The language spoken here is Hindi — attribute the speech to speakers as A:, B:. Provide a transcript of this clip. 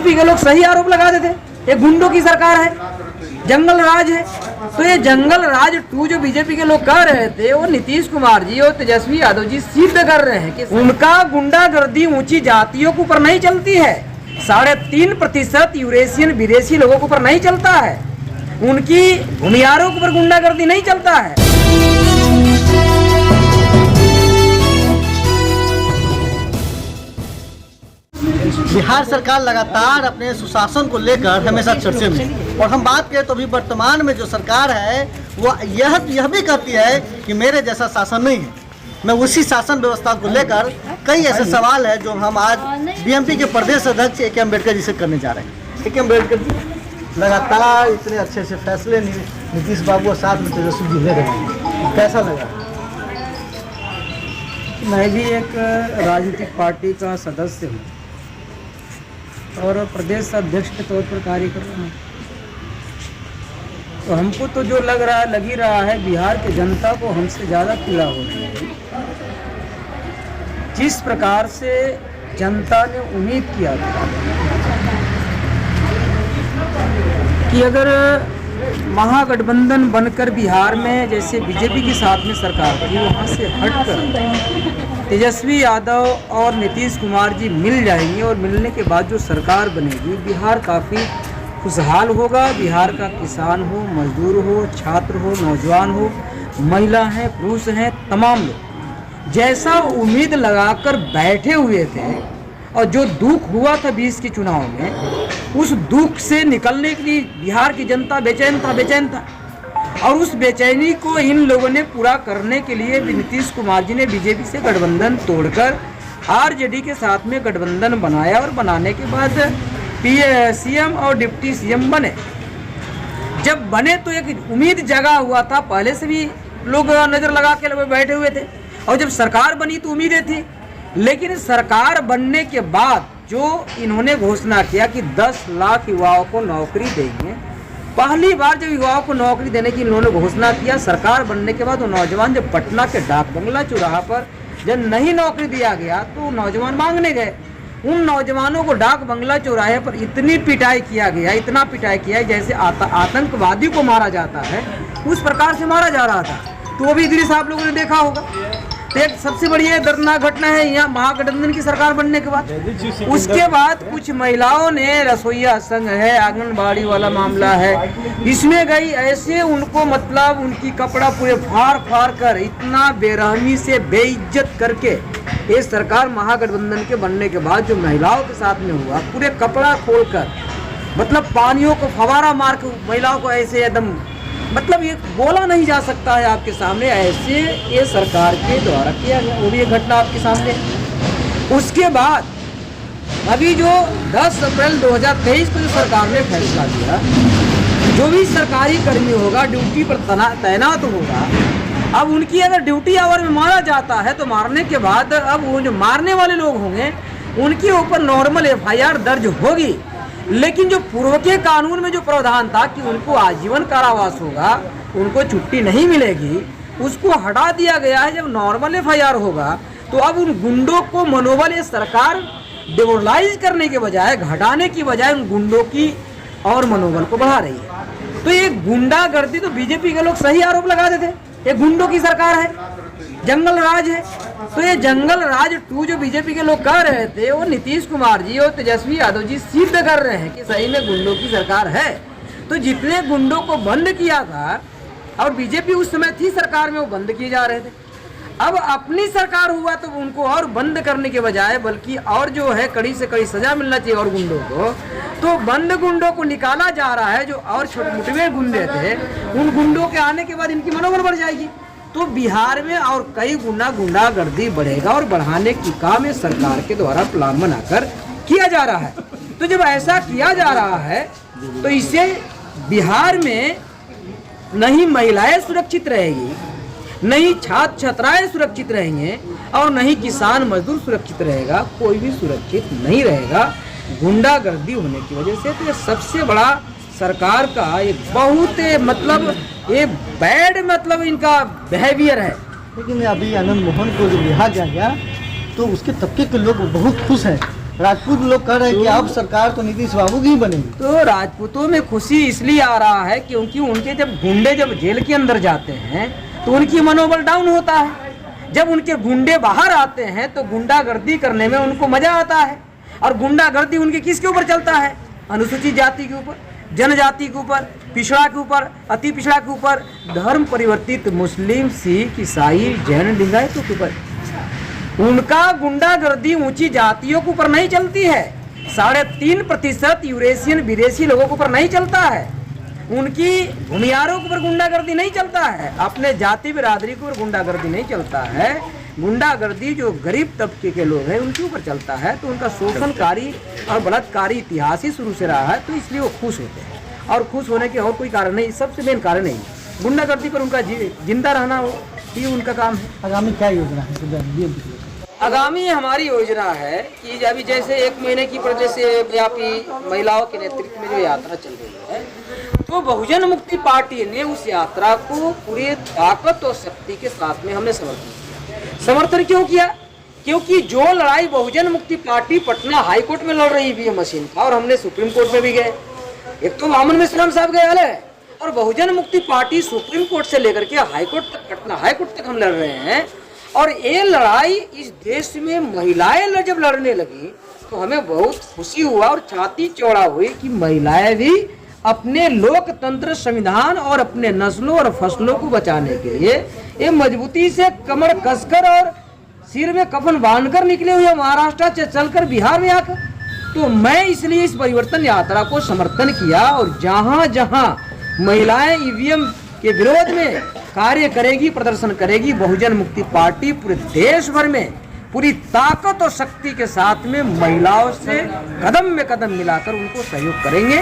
A: बीजेपी के लोग सही आरोप लगा देते, ये गुंडों की सरकार है, जंगल राज है। तो ये जंगल राज 2 जो बीजेपी के लोग कह रहे थे, वो नीतीश कुमार जी और तेजस्वी यादव जी सिद्ध कर रहे हैं कि उनका गुंडागर्दी ऊंची जातियों के ऊपर नहीं चलती है, 3.5% यूरेशियन विदेशी लोगों के ऊपर नहीं चलता है, उनकी भूमियारों के ऊपर गुंडागर्दी नहीं चलता है।
B: बिहार सरकार लगातार अपने सुशासन को लेकर हमेशा चर्चे में, और हम बात करें तो अभी वर्तमान में जो सरकार है वो यह भी कहती है कि मेरे जैसा शासन नहीं है। मैं उसी शासन व्यवस्था को लेकर कई ऐसे सवाल है जो हम आज बीएमपी के प्रदेश अध्यक्ष ए.के. अम्बेडकर जी से करने जा रहे हैं। ए.के. अम्बेडकर जी, लगातार इतने अच्छे से फैसले नीतीश बाबू और साथ में तेजस्वी जी ले रहे हैं, कैसा लगा?
A: मैं भी एक राजनीतिक पार्टी का सदस्य हूँ और प्रदेश अध्यक्ष के तौर पर कार्य कर रहा हूँ। तो हमको तो जो लग ही रहा है, बिहार की जनता को हमसे ज़्यादा पीड़ा हो रही है। जिस प्रकार से जनता ने उम्मीद किया था कि अगर महागठबंधन बनकर बिहार में जैसे बीजेपी के साथ में सरकार थी, वहाँ से हटकर तेजस्वी यादव और नीतीश कुमार जी मिल जाएंगे और मिलने के बाद जो सरकार बनेगी, बिहार काफ़ी खुशहाल होगा। बिहार का किसान हो, मजदूर हो, छात्र हो, नौजवान हो, महिला हैं, पुरुष हैं, तमाम लोग जैसा उम्मीद लगाकर बैठे हुए थे और जो दुख हुआ था 20 के चुनाव में, उस दुख से निकलने के लिए बिहार की जनता बेचैन था और उस बेचैनी को इन लोगों ने पूरा करने के लिए नीतीश कुमार जी ने बीजेपी से गठबंधन तोड़कर आरजेडी के साथ में गठबंधन बनाया और बनाने के बाद सीएम और डिप्टी सीएम बने। जब बने तो एक उम्मीद जगा हुआ था, पहले से भी लोग नज़र लगा के बैठे हुए थे और जब सरकार बनी तो उम्मीदें थी। लेकिन सरकार बनने के बाद जो इन्होंने घोषणा किया कि 10 लाख युवाओं को नौकरी देंगे, पहली बार जब युवाओं को नौकरी देने की इन्होंने घोषणा किया, सरकार बनने के बाद वो नौजवान जब पटना के डाक बंगला चौराहा पर जब नहीं नौकरी दिया गया तो नौजवान मांगने गए। उन नौजवानों को डाक बंगला चौराहे पर इतनी पिटाई किया गया, इतना पिटाई किया जैसे आतंकवादी को मारा जाता है उस प्रकार से मारा जा रहा था। तो वो भी दृश्य आप लोगों ने देखा होगा। तो एक सबसे बड़ी दर्दनाक घटना है यहाँ महागठबंधन की सरकार बनने के बाद। उसके बाद कुछ महिलाओं ने, रसोईया संघ है, आंगनबाड़ी वाला मामला है, इसमें गई ऐसे उनको मतलब उनकी कपड़ा पूरे फाड़ कर इतना बेरहमी से बेइज्जत करके ये सरकार महागठबंधन के बनने के बाद जो महिलाओं के साथ में हुआ, पूरे कपड़ा खोलकर मतलब पानियों को फवारा मार के महिलाओं को ऐसे एकदम मतलब ये बोला नहीं जा सकता है आपके सामने, ऐसे ये सरकार के द्वारा किया गया। वो भी एक घटना आपके सामने। उसके बाद अभी जो 10 अप्रैल 2023 को जो सरकार ने फैसला किया, जो भी सरकारी कर्मी होगा ड्यूटी पर तैनात होगा, अब उनकी अगर ड्यूटी आवर में मारा जाता है तो मारने के बाद अब वो जो मारने वाले लोग होंगे उनके ऊपर नॉर्मल FIR दर्ज होगी। लेकिन जो पूर्व के कानून में जो प्रावधान था कि उनको आजीवन कारावास होगा, उनको छुट्टी नहीं मिलेगी, उसको हटा दिया गया है। जब नॉर्मल FIR होगा तो अब उन गुंडों को मनोबल ये सरकार डिमोरलाइज करने के बजाय, घटाने की बजाय उन गुंडों की और मनोबल को बढ़ा रही है। तो ये गुंडागर्दी तो बीजेपी के लोग सही आरोप लगा देते, ये गुंडों की सरकार है, जंगल राज है। तो ये जंगल राज 2 जो बीजेपी के लोग कह रहे थे, वो नीतीश कुमार जी और तेजस्वी यादव जी सिद्ध कर रहे हैं कि सही में गुंडों की सरकार है। तो जितने गुंडों को बंद किया था और बीजेपी उस समय थी सरकार में, वो बंद किए जा रहे थे। अब अपनी सरकार हुआ तो उनको और बंद करने के बजाय बल्कि और जो है कड़ी से कड़ी सजा मिलना चाहिए और गुंडों को, तो बंद गुंडों को निकाला जा रहा है। जो और छोटे मोटे गुंडे थे, उन गुंडों के आने के बाद इनकी मनोबल बढ़ जाएगी। तो बिहार में और कई गुना गुंडागर्दी बढ़ेगा और बढ़ाने की काम ये सरकार के द्वारा प्लान बनाकर किया जा रहा है। तो जब ऐसा किया जा रहा है तो इससे बिहार में नहीं महिलाएं सुरक्षित रहेगी, नहीं छात्र छात्राएं सुरक्षित रहेंगे और नहीं किसान मजदूर सुरक्षित रहेगा, कोई भी सुरक्षित नहीं रहेगा गुंडागर्दी होने की वजह से। तो ये सबसे बड़ा सरकार का एक बहुत मतलब ये बैड मतलब इनका बिहेवियर है।
B: लेकिन अभी आनंद मोहन को जो लिया गया तो उसके तबके के लोग बहुत खुश हैं राजपूत लोग कह रहे हैं कि अब सरकार तो नीतीश बाबू की ही बनेगी।
A: तो राजपूतों में खुशी इसलिए आ रहा है क्योंकि उनके जब गुंडे जब जेल के अंदर जाते हैं तो उनकी मनोबल डाउन होता है। जब उनके गुंडे बाहर आते हैं तो गुंडागर्दी करने में उनको मजा आता है। और गुंडागर्दी उनके किसके ऊपर चलता है? अनुसूचित जाति के ऊपर, जनजाति के ऊपर, पिछड़ा के ऊपर, अति पिछड़ा के ऊपर, धर्म परिवर्तित मुस्लिम, सिख, ईसाई, जैन, लिंगायतों के ऊपर। उनका गुंडागर्दी ऊंची जातियों के ऊपर नहीं चलती है। 3.5% यूरेशियन विदेशी लोगों के ऊपर नहीं चलता है। उनकी भूमियारों के ऊपर गुंडागर्दी नहीं चलता है। अपने जाति बिरादरी के ऊपर गुंडागर्दी नहीं चलता है। गुंडागर्दी जो गरीब तबके के लोग हैं उनके ऊपर चलता है। तो उनका शोषणकारी और बलात्कारी इतिहास ही शुरू से रहा है। तो इसलिए वो खुश होते हैं, और खुश होने के और कोई कारण नहीं, सबसे मेन कारण नहीं, गुंडागर्दी पर उनका जिंदा रहना हो, ये उनका काम है।
B: आगामी क्या योजना है?
A: आगामी हमारी योजना है कि अभी जैसे 1 महीने की प्रदेश व्यापी महिलाओं के नेतृत्व में जो यात्रा चल रही है, तो बहुजन मुक्ति पार्टी ने उस यात्रा को पूरी ताकत और शक्ति के साथ में हमने समर्थन किया। समर्थन क्यों किया? क्योंकि जो लड़ाई बहुजन मुक्ति पार्टी पटना हाई कोर्ट में लड़ रही ईवीएम मशीन का, और हमने सुप्रीम कोर्ट में भी गए, एक तो वामन मिश्रा साहब गए वाले, और बहुजन मुक्ति पार्टी सुप्रीम कोर्ट से लेकर के हाई कोर्ट तक, पटना हाई कोर्ट तक हम लड़ रहे हैं। और ये लड़ाई इस देश में महिलाएं जब लड़ने लगी तो हमें बहुत खुशी हुआ और छाती चौड़ा हुई कि महिलाएं भी अपने लोकतंत्र, संविधान और अपने नस्लों और फसलों को बचाने के लिए ये मजबूती से कमर कसकर और सिर में कफन बांधकर निकले हुए महाराष्ट्र से चलकर बिहार में आकर। तो मैं इसलिए इस परिवर्तन यात्रा को समर्थन किया, और जहां जहां महिलाएं ईवीएम के विरोध में कार्य करेगी, प्रदर्शन करेगी, बहुजन मुक्ति पार्टी पूरे देश भर में पूरी ताकत और शक्ति के साथ में महिलाओं से कदम में कदम मिलाकर उनको सहयोग करेंगे।